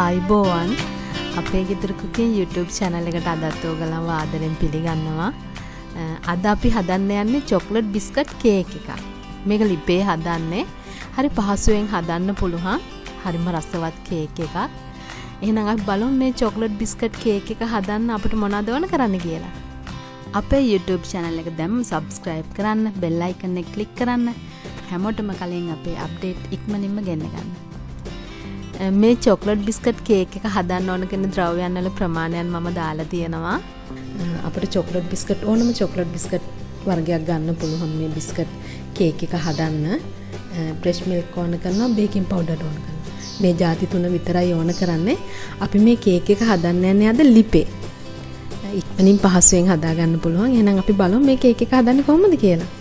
ආයිබෝවන් අපේ ගෙදර cooking YouTube channel එකට අදත් ඔයගලන්ව ආදරෙන් පිළිගන්නවා. අද අපි හදන්න යන්නේ chocolate biscuit cake එකක්. මේක ලිපේ හදන්නේ. හරි පහසුවෙන් හදන්න පුළුවන්. හරිම රසවත් cake එකක්. එහෙනම් අපි බලමු මේ chocolate biscuit cake එක හදන්න අපිට මොනවද ඕන කරන්න කියලා. අපේ YouTube channel එක දැම්ම subscribe කරන්න, bell icon එක click කරන්න. හැමෝටම කලින් අපේ update ඉක්මනින්ම ගෙන්න ගන්න. මේ chocolate biscuit cake එක හදන්න ඕන කෙන ද්‍රව්‍යයන් වල ප්‍රමාණයන් මම දාලා තියෙනවා. අපිට chocolate biscuit ඕනම chocolate biscuit වර්ගයක් ගන්න පුළුවන් මේ biscuit cake එක හදන්න. fresh milk ඕන කරනවා, baking powder ඕන කරනවා. මේ ಜಾති තුන විතරයි ඕන කරන්නේ. අපි මේ cake එක හදන්න යන්නේ අද ලිපේ. ඉක්මනින් පහසුවෙන් හදා ගන්න පුළුවන්. එහෙනම් අපි බලමු මේ cake එක හදන්නේ කොහොමද කියලා.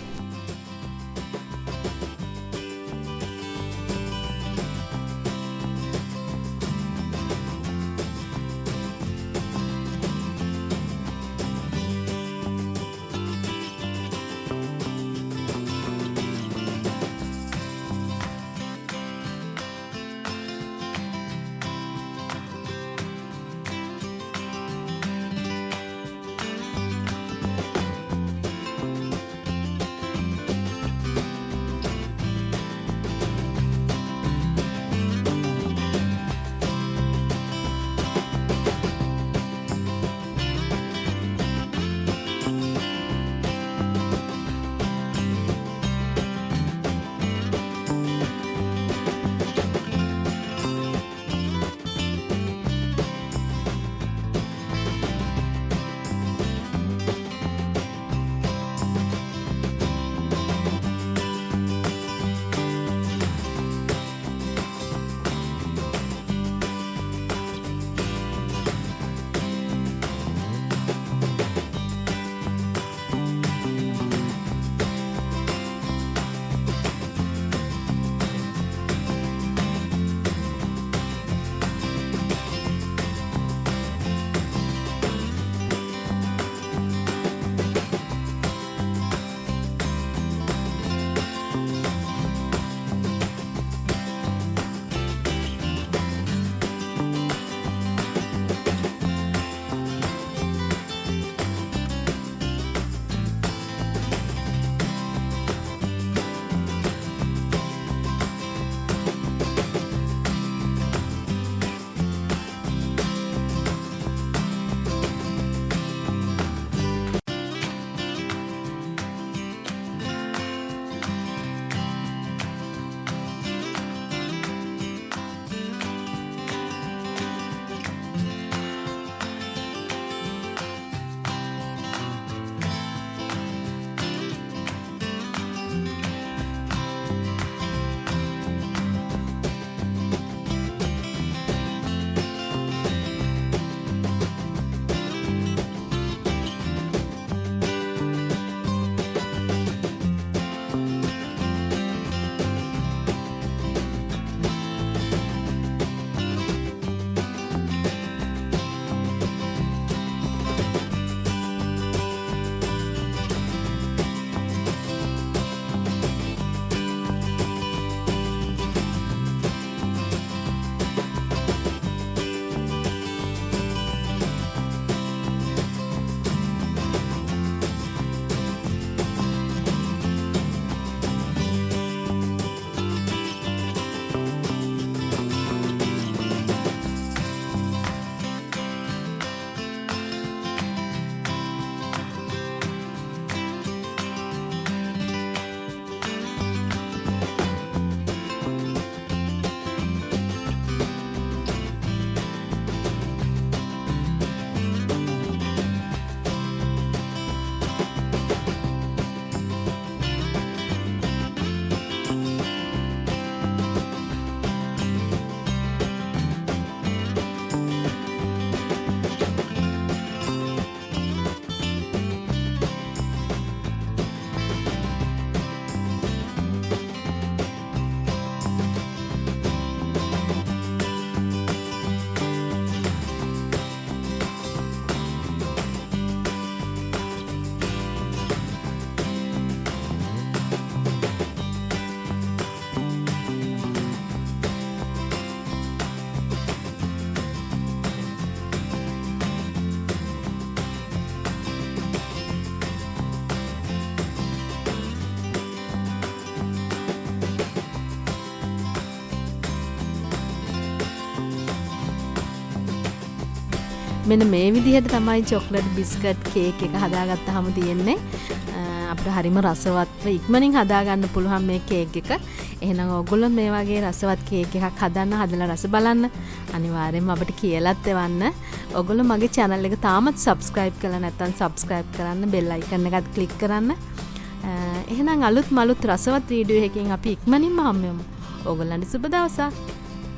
මෙන්න මේ විදිහට තමයි චොක්ලට් බිස්කට් කේක් එක හදාගත්තාම තියෙන්නේ. අපිට හරිම රසවත්ව ඉක්මනින් හදාගන්න පුළුවන් මේ කේක් එක. එහෙනම් ඔයගොල්ලෝ මේ වගේ රසවත් කේක් එකක් හදලා රස බලන්න. අනිවාර්යෙන්ම අපිට කියලාත් එවන්න. ඔයගොල්ලෝ මගේ channel එක තාමත් subscribe කරලා නැත්නම් subscribe කරන්න, bell icon එකත් click කරන්න. එහෙනම් අලුත් මලුත් රසවත් වීඩියෝ එකකින් අපි ඉක්මනින්ම හම්බෙමු. ඕගොල්ලන්ට සුබ දවසක්.